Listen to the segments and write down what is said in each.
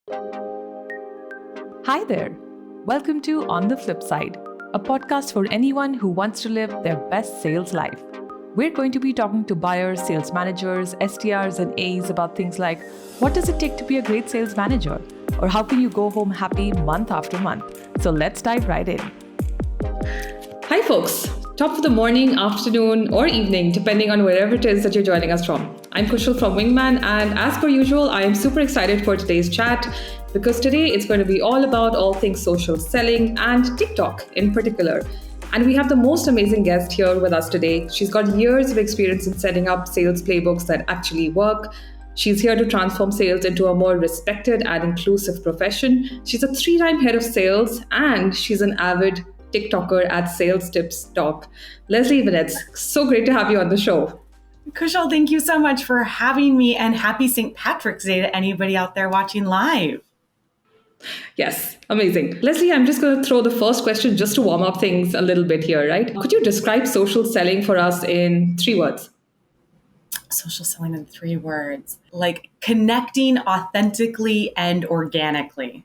Hi there. Welcome to On the Flip Side, a podcast for anyone who wants to live their best sales life. We're going to be talking to buyers, sales managers, SDRs, and A's about things like what does it take to be a great sales manager? Or how can you go home happy month after month? So let's dive right in. Hi, folks. Top of the morning, afternoon, or evening, depending on wherever it is that you're joining us from. I'm Kushal from Wingman, and as per usual, I am super excited for today's chat because today it's going to be all about all things social selling and TikTok in particular. And we have the most amazing guest here with us today. She's got years of experience in setting up sales playbooks that actually work. She's here to transform sales into a more respected and inclusive profession. She's a 3-time head of sales, and she's an avid TikToker at Sales Tips Talk. Leslie Vinetz, so great to have you on the show. Kushal, thank you so much for having me, and happy St. Patrick's Day to anybody out there watching live. Yes, amazing. Leslie, I'm just going to throw the first question just to warm up things a little bit here, right? Could you describe social selling for us in 3 words? Social selling in 3 words, like connecting authentically and organically.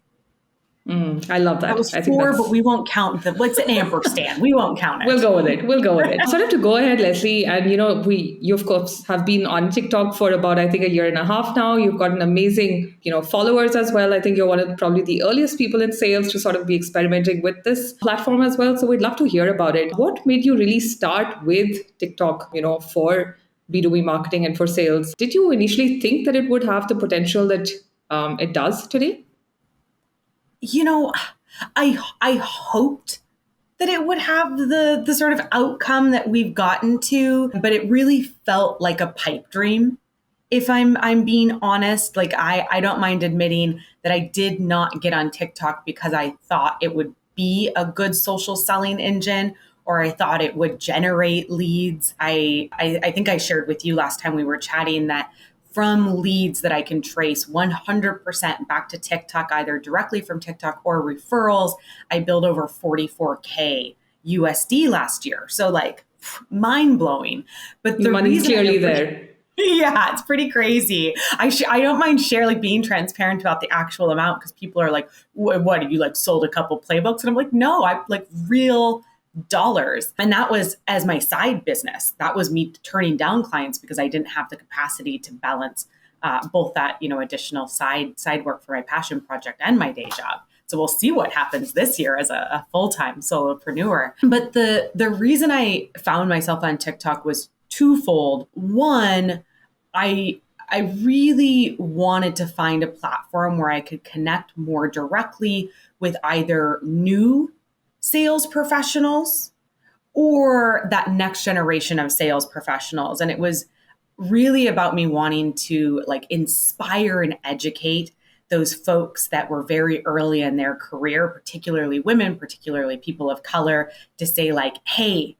I love that. That was I think 4, but we won't count the, what's an ampersand? We won't count it. We'll go with it. Sort of to go ahead, Leslie, and you of course have been on TikTok for about, I think, a year and a half now. You've got an amazing, followers as well. I think you're one of probably the earliest people in sales to sort of be experimenting with this platform as well. So we'd love to hear about it. What made you really start with TikTok, for B2B marketing and for sales? Did you initially think that it would have the potential that it does today? I hoped that it would have the sort of outcome that we've gotten to, but it really felt like a pipe dream. If I'm being honest, like I don't mind admitting that I did not get on TikTok because I thought it would be a good social selling engine, or I thought it would generate leads. I think I shared with you last time we were chatting that from leads that I can trace 100% back to TikTok, either directly from TikTok or referrals, I billed over 44K USD last year. So like mind blowing. But the money's clearly there. Yeah, it's pretty crazy. I don't mind being transparent about the actual amount, because people are like, what, you like sold a couple playbooks? And I'm like, no, I like real dollars. And that was as my side business. That was me turning down clients because I didn't have the capacity to balance both that, additional side work for my passion project and my day job. So we'll see what happens this year as a full-time solopreneur. But the reason I found myself on TikTok was twofold. One, I really wanted to find a platform where I could connect more directly with either new sales professionals or that next generation of sales professionals. And it was really about me wanting to like inspire and educate those folks that were very early in their career, particularly women, particularly people of color, to say like, hey,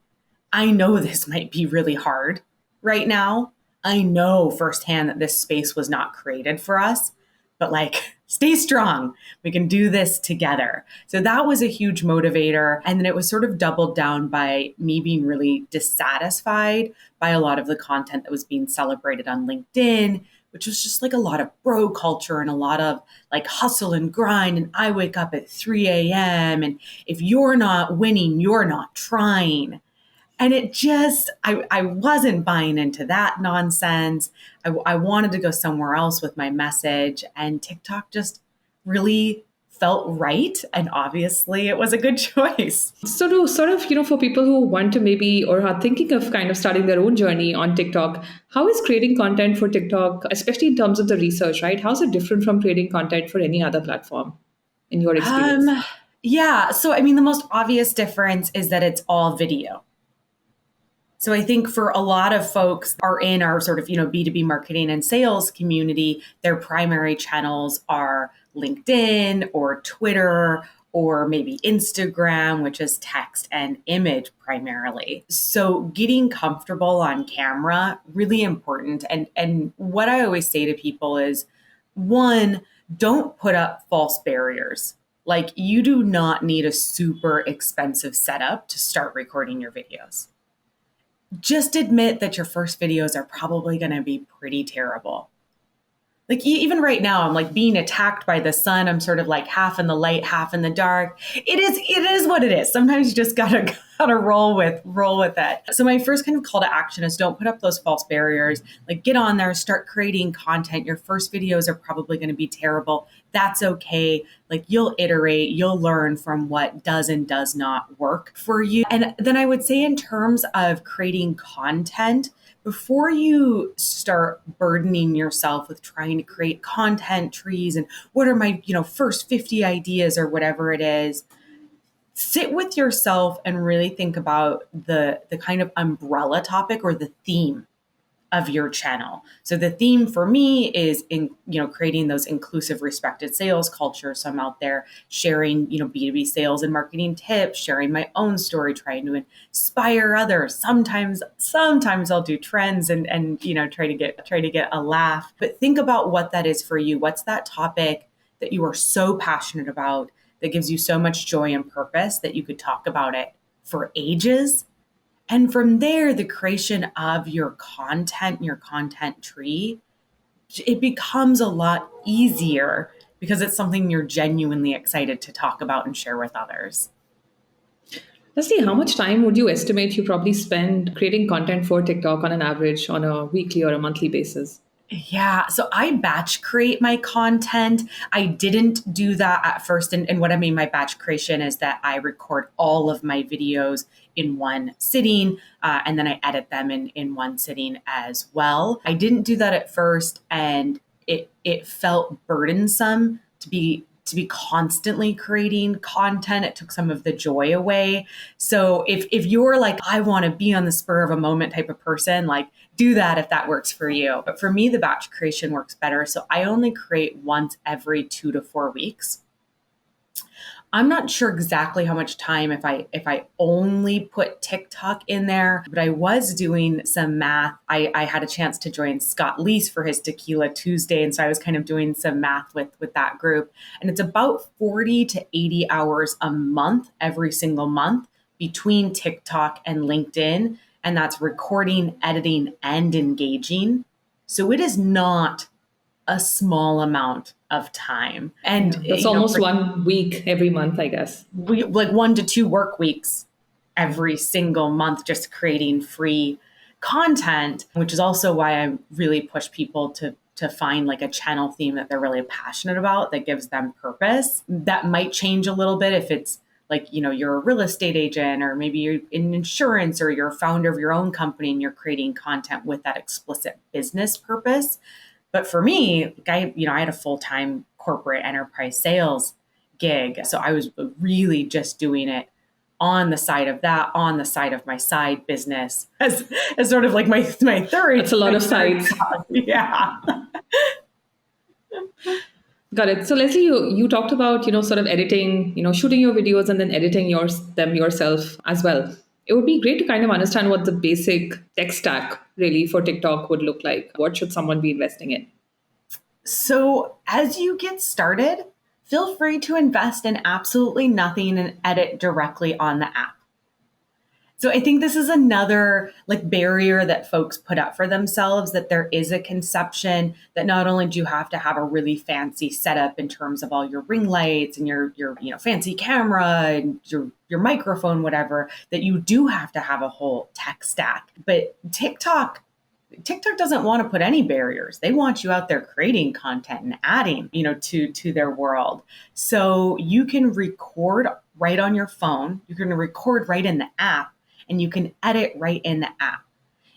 I know this might be really hard right now. I know firsthand that this space was not created for us, but like, stay strong. We can do this together. So that was a huge motivator. And then it was sort of doubled down by me being really dissatisfied by a lot of the content that was being celebrated on LinkedIn, which was just like a lot of bro culture and a lot of like hustle and grind. And I wake up at 3 a.m. and if you're not winning, you're not trying. And it just, I wasn't buying into that nonsense. I wanted to go somewhere else with my message, and TikTok just really felt right. And obviously it was a good choice. So to sort of, for people who want to maybe or are thinking of kind of starting their own journey on TikTok, how is creating content for TikTok, especially in terms of the research, right? How's it different from creating content for any other platform in your experience? Yeah. So, the most obvious difference is that it's all video. So I think for a lot of folks are in our sort of, B2B marketing and sales community, their primary channels are LinkedIn or Twitter or maybe Instagram, which is text and image primarily. So getting comfortable on camera, really important. And what I always say to people is, one, don't put up false barriers. Like, you do not need a super expensive setup to start recording your videos. Just admit that your first videos are probably going to be pretty terrible. like even right now, I'm like being attacked by the sun. I'm sort of like half in the light, half in the dark. It is what it is. Sometimes you just gotta roll with it. So my first kind of call to action is don't put up those false barriers. Like get on there, start creating content. Your first videos are probably going to be terrible. That's okay. Like you'll iterate, you'll learn from what does and does not work for you. And then I would say in terms of creating content, before you start burdening yourself with trying to create content trees and what are my, first 50 ideas or whatever it is, sit with yourself and really think about the kind of umbrella topic or the theme of your channel. So the theme for me is creating those inclusive, respected sales culture. So I'm out there sharing, B2B sales and marketing tips, sharing my own story, trying to inspire others. Sometimes I'll do trends and try to get a laugh. But think about what that is for you. What's that topic that you are so passionate about that gives you so much joy and purpose that you could talk about it for ages? And from there, the creation of your content tree, it becomes a lot easier because it's something you're genuinely excited to talk about and share with others. Leslie, how much time would you estimate you probably spend creating content for TikTok on an average on a weekly or a monthly basis? Yeah, so I batch create my content. I didn't do that at first. And what I mean by batch creation is that I record all of my videos in one sitting, and then I edit them in one sitting as well. I didn't do that at first, and it felt burdensome to be constantly creating content. It took some of the joy away. So if you're like, I want to be on the spur of a moment type of person, like do that if that works for you. But for me, the batch creation works better. So I only create once every 2 to 4 weeks. I'm not sure exactly how much time if I only put TikTok in there, but I was doing some math. I had a chance to join Scott Leese for his Tequila Tuesday. And so I was kind of doing some math with that group. And it's about 40 to 80 hours a month, every single month between TikTok and LinkedIn. And that's recording, editing, and engaging. So it is not a small amount of time. And that's almost 1 week every month, I guess. We like 1 to 2 work weeks every single month just creating free content, which is also why I really push people to find like a channel theme that they're really passionate about that gives them purpose. That might change a little bit if it's like, you're a real estate agent or maybe you're in insurance or you're a founder of your own company and you're creating content with that explicit business purpose. But for me, I had a full-time corporate enterprise sales gig. So I was really just doing it on the side of that, on the side of my side business as sort of like my third. That's a lot of sides. Yeah. Got it. So Leslie, you talked about, sort of editing, shooting your videos and then editing them yourself as well. It would be great to kind of understand what the basic tech stack really for TikTok would look like. What should someone be investing in? So as you get started, feel free to invest in absolutely nothing and edit directly on the app. So I think this is another like barrier that folks put up for themselves, that there is a conception that not only do you have to have a really fancy setup in terms of all your ring lights and your fancy camera and your microphone, whatever, that you do have to have a whole tech stack. But TikTok doesn't want to put any barriers. They want you out there creating content and adding, to their world. So you can record right on your phone. You can record right in the app and you can edit right in the app.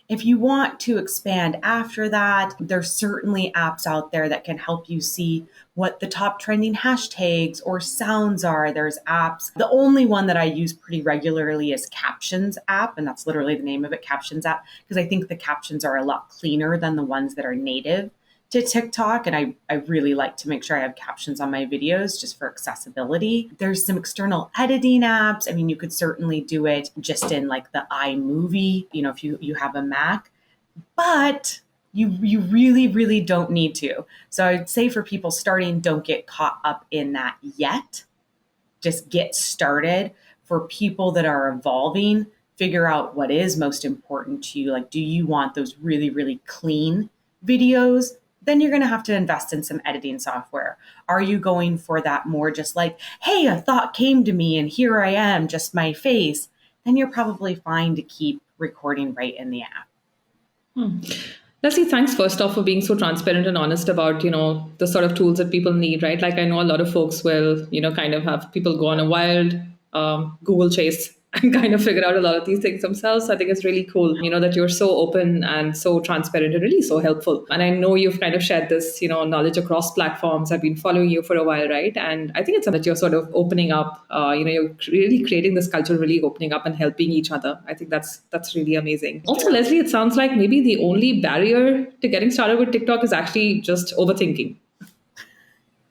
If you want to expand after that, there's certainly apps out there that can help you see what the top trending hashtags or sounds are. There's apps. The only one that I use pretty regularly is Captions app, and that's literally the name of it, Captions app, because I think the captions are a lot cleaner than the ones that are native to TikTok. And I really like to make sure I have captions on my videos just for accessibility. There's some external editing apps. I mean, you could certainly do it just in like the iMovie, if you have a Mac, but you really, really don't need to. So I'd say for people starting, don't get caught up in that yet. Just get started. For people that are evolving, figure out what is most important to you. Like, do you want those really, really clean videos? then you're going to have to invest in some editing software. Are you going for that more just like, hey, a thought came to me and here I am, just my face? Then you're probably fine to keep recording right in the app. Leslie, thanks first off for being so transparent and honest about, the sort of tools that people need, right? Like I know a lot of folks will, kind of have people go on a wild Google chase and kind of figure out a lot of these things themselves. So I think it's really cool, that you're so open and so transparent and really so helpful. And I know you've kind of shared this, knowledge across platforms. I've been following you for a while, right? And I think it's that you're sort of opening up, you're really creating this culture, really opening up and helping each other. I think that's really amazing. Also, Leslie, it sounds like maybe the only barrier to getting started with TikTok is actually just overthinking.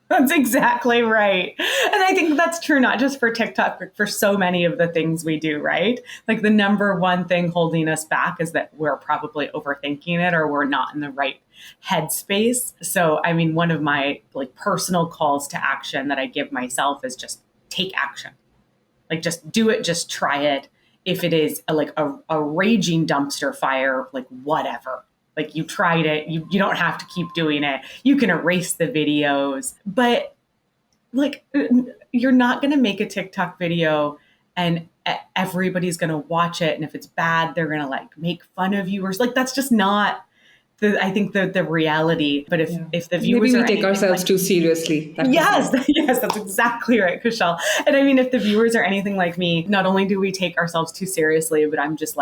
That's exactly right. And I think that's true, not just for TikTok, but for so many of the things we do, right? Like the number one thing holding us back is that we're probably overthinking it or we're not in the right headspace. So, I mean, one of my personal calls to action that I give myself is just take action. Like just do it, just try it. If it is a raging dumpster fire, whatever. Like you tried it, you don't have to keep doing it. You can erase the videos, but you're not going to make a TikTok video and everybody's going to watch it. And if it's bad, they're going to make fun of you or that's just not I think the reality. But if the viewers maybe we take ourselves too seriously. Yes, that's exactly right, Kushal. And I mean, if the viewers are anything like me, not only do we take ourselves too seriously, but I'm just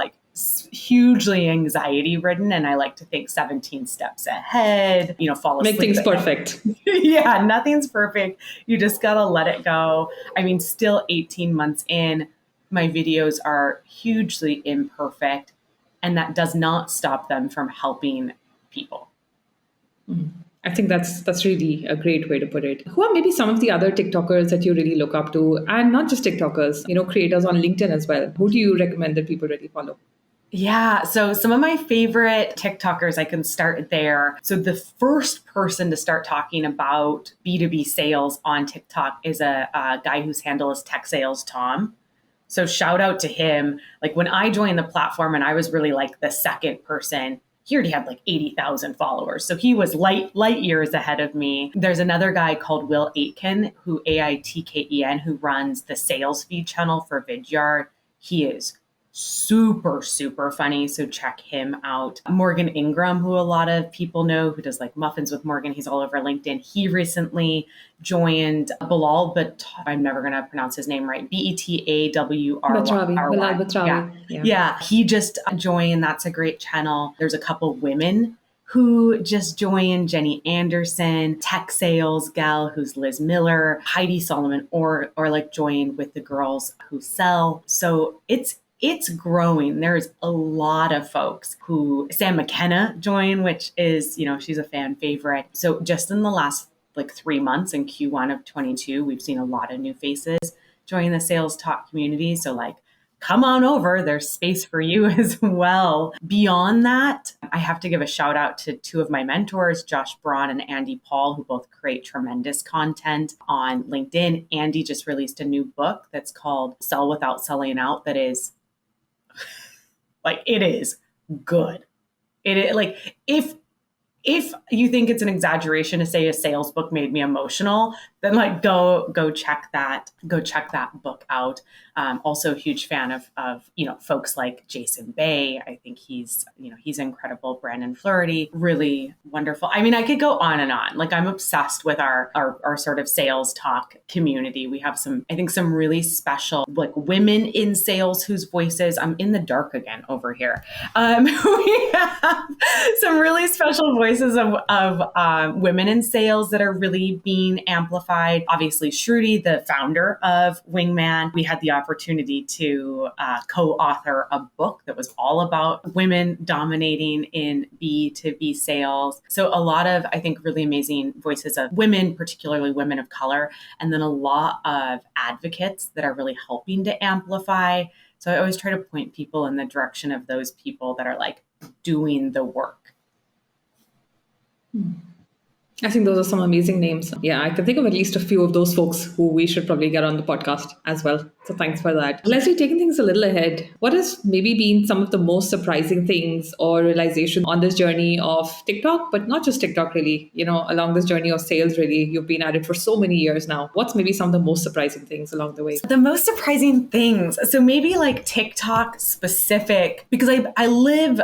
hugely anxiety ridden, and I like to think 17 steps ahead. Fall asleep. Make things perfect. Yeah, nothing's perfect. You just gotta let it go. I mean, still 18 months in, my videos are hugely imperfect, and that does not stop them from helping people. I think that's really a great way to put it. Who are maybe some of the other TikTokers that you really look up to? And not just TikTokers, creators on LinkedIn as well. Who do you recommend that people really follow? Yeah, so some of my favorite TikTokers, I can start there. So the first person to start talking about B2B sales on TikTok is a guy whose handle is Tech Sales Tom. So shout out to him. When I joined the platform and I was really the second person, he already had 80,000 followers. So he was light years ahead of me. There's another guy called Will Aitken, Aitken, who runs the sales feed channel for Vidyard. He is super, super funny. So check him out. Morgan Ingram, who a lot of people know, who does Muffins with Morgan. He's all over LinkedIn. He recently joined Bilal, but I'm never going to pronounce his name right. Betawry. Bilal Batrawi. Yeah. He just joined. That's a great channel. There's a couple women who just joined, Jenny Anderson, tech sales gal, who's Liz Miller, Heidi Solomon, or joined with the girls who sell. So it's growing. There's a lot of folks who Sam McKenna joined, which is, she's a fan favorite. So just in the last 3 months in Q1 of 22, we've seen a lot of new faces join the Sales Talk community. So come on over. There's space for you as well. Beyond that, I have to give a shout out to two of my mentors, Josh Braun and Andy Paul, who both create tremendous content on LinkedIn. Andy just released a new book that's called Sell Without Selling Out. That is it is good. If you think it's an exaggeration to say a sales book made me emotional, then go check that book out. Also a huge fan of folks like Jason Bay. I think he's incredible. Brandon Flaherty, really wonderful. I mean, I could go on and on. I'm obsessed with our sort of sales talk community. We have some really special women in sales whose voices, I'm in the dark again over here. We have some really special voices of women in sales that are really being amplified. Obviously, Shruti, the founder of Wingman, we had the opportunity to co-author a book that was all about women dominating in B2B sales. So a lot of, I think, really amazing voices of women, particularly women of color, and then a lot of advocates that are really helping to amplify. So I always try to point people in the direction of those people that are doing the work. I think those are some amazing names. Yeah, I can think of at least a few of those folks who we should probably get on the podcast as well. So thanks for that. Leslie, taking things a little ahead, what has maybe been some of the most surprising things or realizations on this journey of TikTok, but not just TikTok really, along this journey of sales really? You've been at it for so many years now. What's maybe some of the most surprising things along the way? The most surprising things. So maybe like TikTok specific, because I live,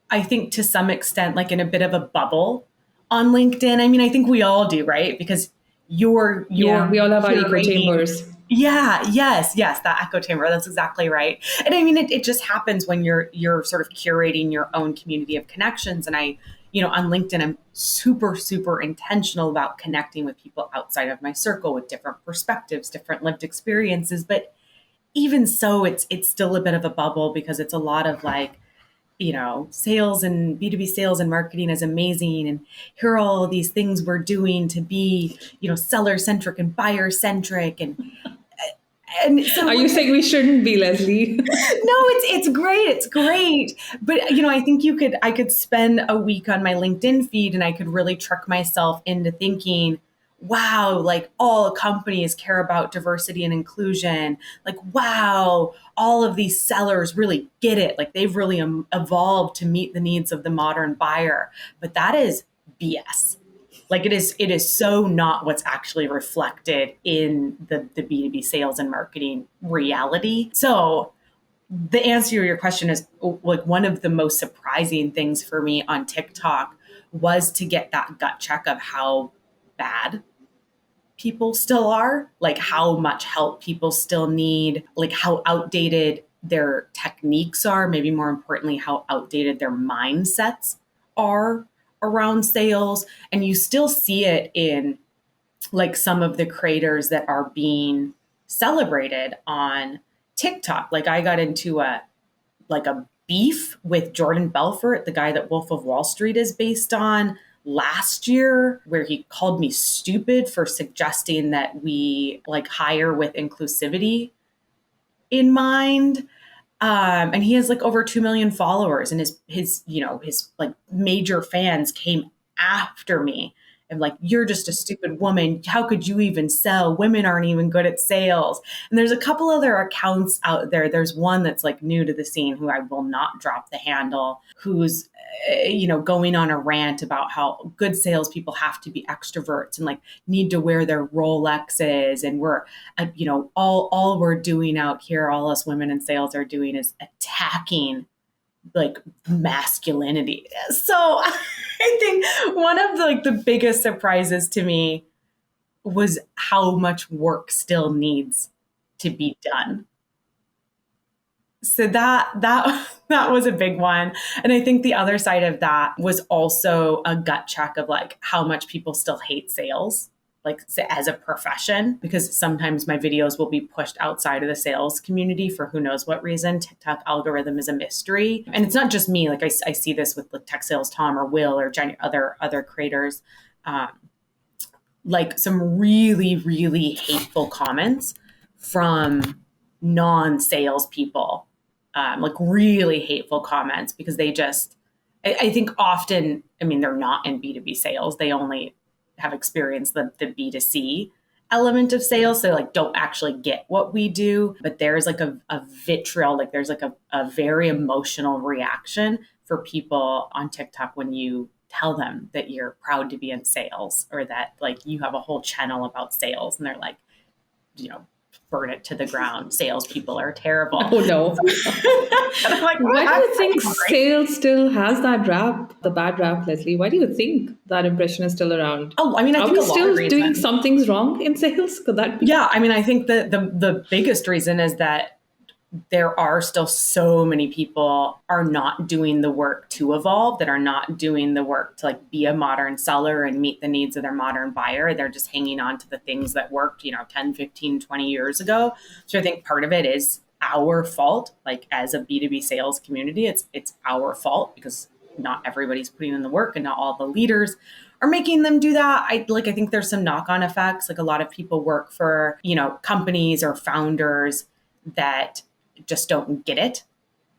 I think to some extent, like in a bit of a bubble on LinkedIn. I mean, I think we all do, right? Because you're We all have our echo curating. chambers. Yeah, yes, that echo chamber. That's exactly right. And I mean, it just happens when you're sort of curating your own community of connections. And on LinkedIn, I'm super, super intentional about connecting with people outside of my circle with different perspectives, different lived experiences. But even so, it's still a bit of a bubble because it's a lot of like, sales and B2B sales and marketing is amazing. And here are all these things we're doing to be, seller centric and buyer centric. And so Are you saying we shouldn't be, Leslie? no, it's great. It's great. But I think I could spend a week on my LinkedIn feed and I could really trick myself into thinking, wow, like all companies care about diversity and inclusion. Like, wow, all of these sellers really get it. Like they've really evolved to meet the needs of the modern buyer. But that is BS. Like it is so not what's actually reflected in the B2B sales and marketing reality. So the answer to your question is like one of the most surprising things for me on TikTok was to get that gut check of how bad people still are, like how much help people still need, like how outdated their techniques are, maybe more importantly, how outdated their mindsets are around sales. And you still see it in like some of the creators that are being celebrated on TikTok. Like I got into a beef with Jordan Belfort, the guy that Wolf of Wall Street is based on, last year, where he called me stupid for suggesting that we like hire with inclusivity in mind. And he has like over 2 million followers, and his like major fans came after me and like, you're just a stupid woman. How could you even sell? Women aren't even good at sales. And there's a couple other accounts out there. There's one that's like new to the scene who I will not drop the handle, who's going on a rant about how good salespeople have to be extroverts and like need to wear their Rolexes. And we're, all we're doing out here, all us women in sales are doing is attacking like masculinity. So I think one of the biggest surprises to me was how much work still needs to be done. So that was a big one. And I think the other side of that was also a gut check of like how much people still hate sales, like as a profession, because sometimes my videos will be pushed outside of the sales community for who knows what reason. TikTok algorithm is a mystery. And it's not just me. Like I see this with like Tech Sales Tom or Will or Jenny, other creators, like some really, really hateful comments from non-sales people, like really hateful comments because they just, I think often, I mean, they're not in B2B sales. They only have experienced the B2C element of sales. So like don't actually get what we do, but there's like a vitriol, like there's like a very emotional reaction for people on TikTok when you tell them that you're proud to be in sales or that like you have a whole channel about sales and they're like, burn it to the ground. Salespeople are terrible. Oh no. And I'm like, why do you think sales still has that rap, the bad rap, Leslie? Why do you think that impression is still around? Oh, I mean, I think are we still doing some things wrong in sales? Could that be? Yeah, I mean, I think the biggest reason is that there are still so many people are not doing the work to evolve, that are not doing the work to like be a modern seller and meet the needs of their modern buyer. They're just hanging on to the things that worked, 10, 15, 20 years ago. So I think part of it is our fault. Like as a B2B sales community, it's our fault because not everybody's putting in the work and not all the leaders are making them do that. I think there's some knock-on effects. Like a lot of people work for, companies or founders that just don't get it.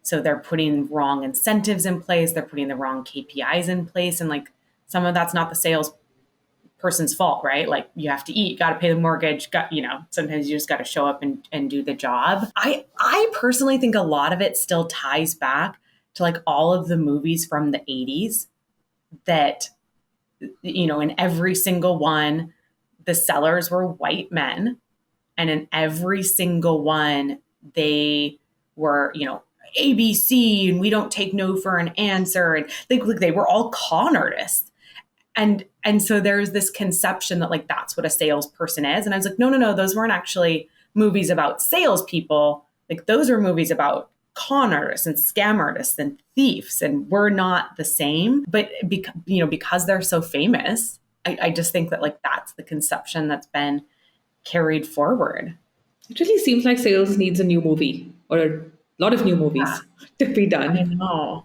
So they're putting wrong incentives in place. They're putting the wrong KPIs in place. And like some of that's not the sales person's fault, right? Like you have to eat, got to pay the mortgage, sometimes you just got to show up and do the job. I personally think a lot of it still ties back to like all of the movies from the 80s that, in every single one, the sellers were white men. And in every single one, they were, ABC and we don't take no for an answer. And they were all con artists. And so there's this conception that like that's what a salesperson is. And I was like, no, those weren't actually movies about salespeople. Like those are movies about con artists and scam artists and thieves, and we're not the same. But because they're so famous, I just think that like that's the conception that's been carried forward. It really seems like sales needs a new movie or a lot of new movies to be done. I know.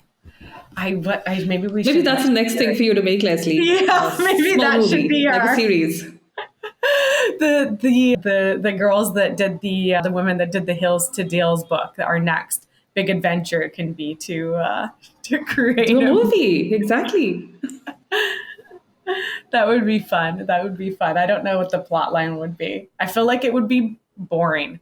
Maybe that's the next thing for you to make, Leslie. Yeah, maybe that movie, should be like a series. The girls that did the women that did the Hills to Deals book. Our next big adventure can be to create a movie. Exactly. That would be fun. I don't know what the plot line would be. I feel like it would be boring.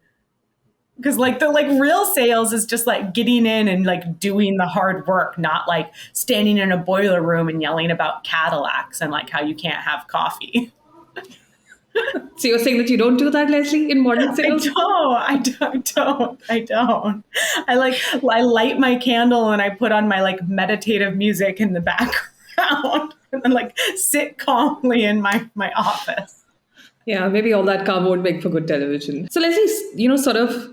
Because like the real sales is just like getting in and like doing the hard work, not like standing in a boiler room and yelling about Cadillacs and like how you can't have coffee. So you're saying that you don't do that, Leslie, in modern sales? I don't. I light my candle and I put on my like meditative music in the background and then like sit calmly in my office. Yeah, maybe all that calm won't make for good television. So Leslie, sort of,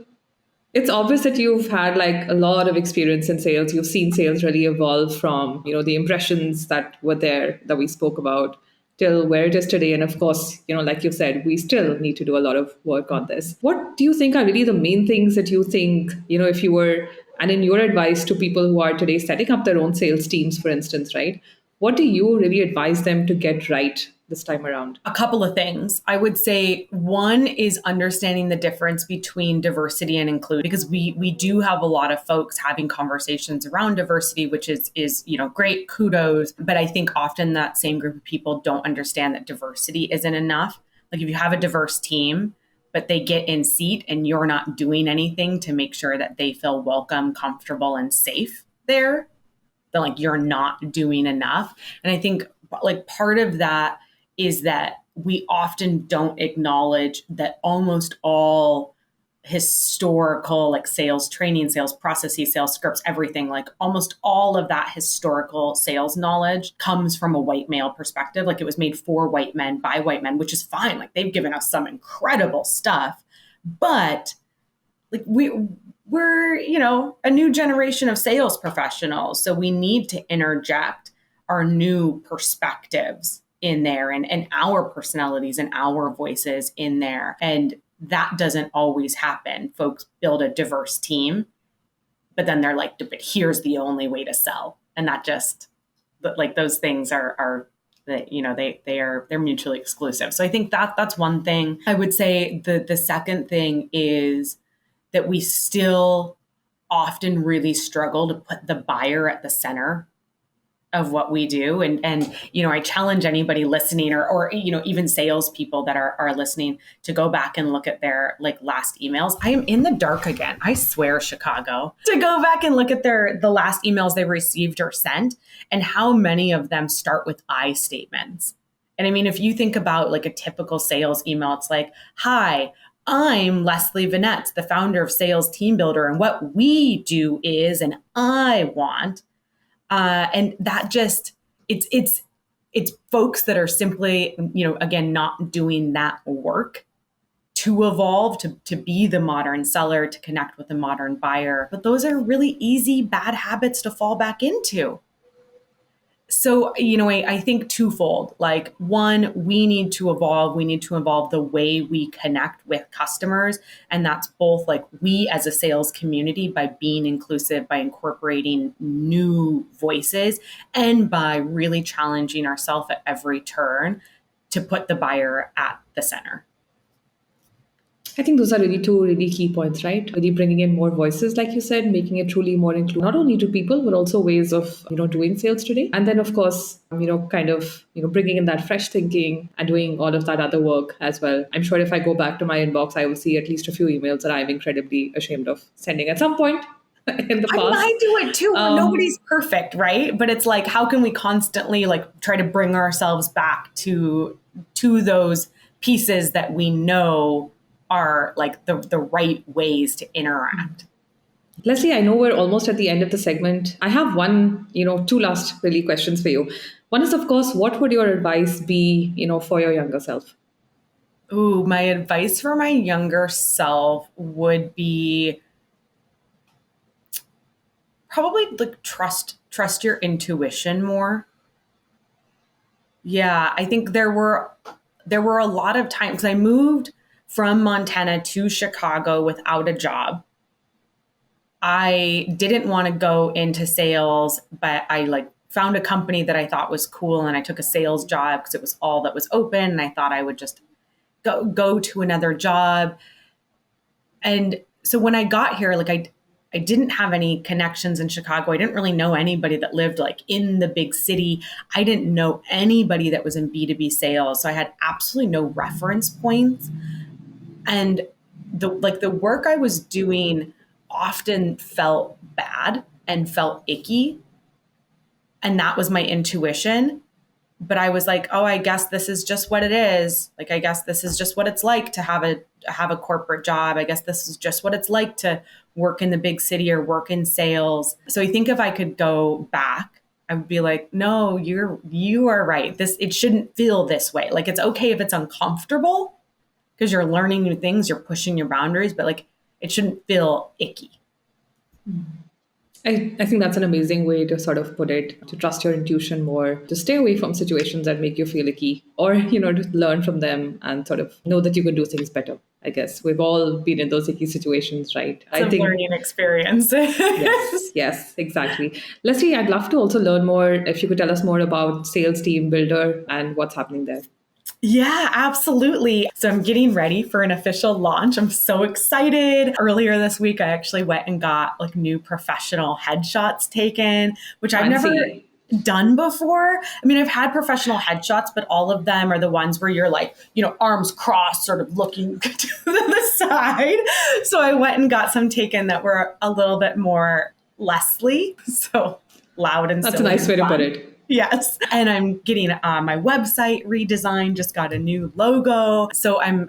it's obvious that you've had like a lot of experience in sales. You've seen sales really evolve from, the impressions that were there that we spoke about till where it is today. And of course, like you said, we still need to do a lot of work on this. What do you think are really the main things that you think, if you were, and in your advice to people who are today setting up their own sales teams, for instance, right? What do you really advise them to get right this time around? A couple of things. I would say one is understanding the difference between diversity and inclusion, because we do have a lot of folks having conversations around diversity, which is great, kudos. But I think often that same group of people don't understand that diversity isn't enough. Like if you have a diverse team, but they get in seat and you're not doing anything to make sure that they feel welcome, comfortable, and safe there, then like you're not doing enough. And I think like part of that is that we often don't acknowledge that almost all historical like sales training, sales processes, sales scripts, everything, like almost all of that historical sales knowledge comes from a white male perspective. Like it was made for white men by white men, which is fine. Like they've given us some incredible stuff, but like we're, a new generation of sales professionals. So we need to interject our new perspectives in there and our personalities and our voices in there. And that doesn't always happen. Folks build a diverse team, but then they're like, but here's the only way to sell. And that just, like those things are they're mutually exclusive. So I think that's one thing. I would say the second thing is that we still often really struggle to put the buyer at the center of what we do. And I challenge anybody listening or even salespeople that are listening to go back and look at their like last emails. I am in the dark again. I swear, Chicago. To go back and look at the last emails they received or sent and how many of them start with I statements. And I mean, if you think about like a typical sales email, it's like, hi, I'm Leslie Vanette, the founder of Sales Team Builder. And what we do is, and I want, and that just, it's folks that are simply, again, not doing that work to evolve, to be the modern seller, to connect with the modern buyer. But those are really easy, bad habits to fall back into. So, I think twofold. Like one, we need to evolve. We need to evolve the way we connect with customers. And that's both like we as a sales community by being inclusive, by incorporating new voices, and by really challenging ourselves at every turn to put the buyer at the center. I think those are really two really key points, right? Really bringing in more voices, like you said, making it truly more inclusive, not only to people, but also ways of, doing sales today. And then, of course, kind of, bringing in that fresh thinking and doing all of that other work as well. I'm sure if I go back to my inbox, I will see at least a few emails that I'm incredibly ashamed of sending at some point in the I mean, past. I do it too. Um, Nobody's perfect, right? But it's like, how can we constantly like try to bring ourselves back to those pieces that we know are like the right ways to interact? Leslie, I know we're almost at the end of the segment. I have one, two last really questions for you. One is, of course, what would your advice be, for your younger self? Ooh, my advice for my younger self would be probably like trust your intuition more. Yeah, I think there were a lot of times I moved from Montana to Chicago without a job. I didn't want to go into sales, but I like found a company that I thought was cool and I took a sales job because it was all that was open and I thought I would just go to another job. And so when I got here, like I didn't have any connections in Chicago. I didn't really know anybody that lived like in the big city. I didn't know anybody that was in B2B sales. So I had absolutely no reference points. And the work I was doing often felt bad and felt icky. And that was my intuition. But I was like, oh, I guess this is just what it is. Like, I guess this is just what it's like to have a corporate job. I guess this is just what it's like to work in the big city or work in sales. So I think if I could go back, I would be like, no, you are right. It shouldn't feel this way. Like it's okay if it's uncomfortable because you're learning new things, you're pushing your boundaries, but like it shouldn't feel icky. I think that's an amazing way to sort of put it, to trust your intuition more, to stay away from situations that make you feel icky, or, to learn from them and sort of know that you can do things better. I guess we've all been in those icky situations, right? It's I a think, learning experience. yes, exactly. Leslie, I'd love to also learn more if you could tell us more about Sales Team Builder and what's happening there. Yeah, absolutely. So I'm getting ready for an official launch. I'm so excited. Earlier this week, I actually went and got like new professional headshots taken, which I've never Fancy. done before. I mean, I've had professional headshots, but all of them are the ones where you're like, arms crossed, sort of looking to the side. So I went and got some taken that were a little bit more Leslie, so loud and That's a silly nice and way to put fun. it. Yes. And I'm getting my website redesigned, just got a new logo. So I'm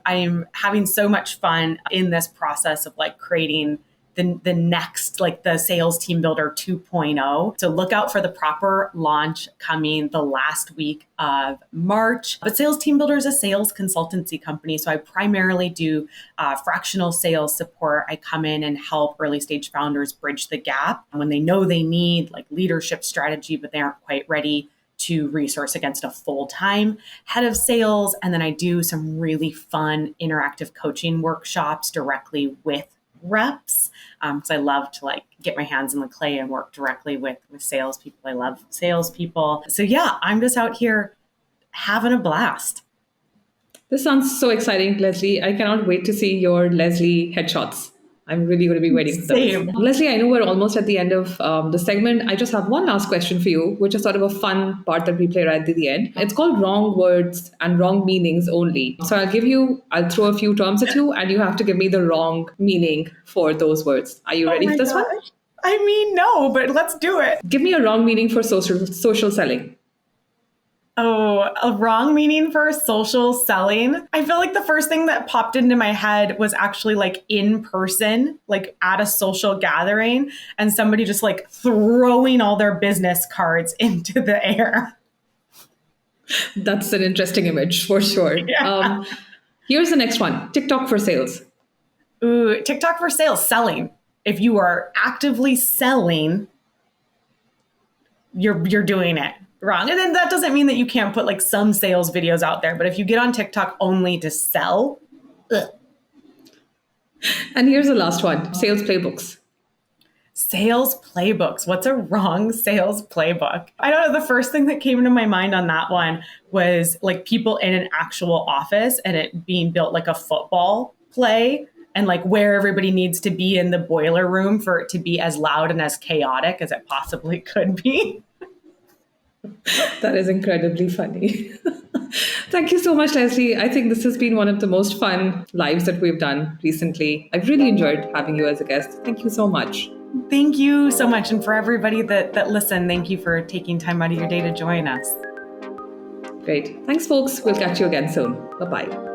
having so much fun in this process of like creating the next, like the Sales Team Builder 2.0. So look out for the proper launch coming the last week of March. But Sales Team Builder is a sales consultancy company. So I primarily do fractional sales support. I come in and help early stage founders bridge the gap when they know they need like leadership strategy, but they aren't quite ready to resource against a full-time head of sales. And then I do some really fun interactive coaching workshops directly with reps because I love to like get my hands in the clay and work directly with salespeople. I love salespeople. So yeah, I'm just out here having a blast. This sounds so exciting, Leslie. I cannot wait to see your Leslie headshots. I'm really going to be waiting for those. Same. Leslie, I know we're almost at the end of the segment. I just have one last question for you, which is sort of a fun part that we play right at the end. It's called wrong words and wrong meanings only. So I'll throw a few terms at you, and you have to give me the wrong meaning for those words. Are you Oh ready my for this one? gosh. I mean, no, but let's do it. Give me a wrong meaning for social selling. Oh, a wrong meaning for social selling. I feel like the first thing that popped into my head was actually like in person, like at a social gathering, and somebody just like throwing all their business cards into the air. That's an interesting image for sure. Yeah. Here's the next one: TikTok for sales. Ooh, TikTok for sales, selling. If you are actively selling, you're doing it wrong. And then that doesn't mean that you can't put like some sales videos out there, but if you get on TikTok only to sell, ugh. And here's the last one: sales playbooks. Sales playbooks. What's a wrong sales playbook? I don't know. The first thing that came into my mind on that one was like people in an actual office and it being built like a football play and like where everybody needs to be in the boiler room for it to be as loud and as chaotic as it possibly could be. That is incredibly funny. Thank you so much, Leslie. I think this has been one of the most fun lives that we've done recently. I've really enjoyed having you as a guest. Thank you so much. Thank you so much. And for everybody that listened, thank you for taking time out of your day to join us. Great. Thanks, folks. We'll catch you again soon. Bye-bye.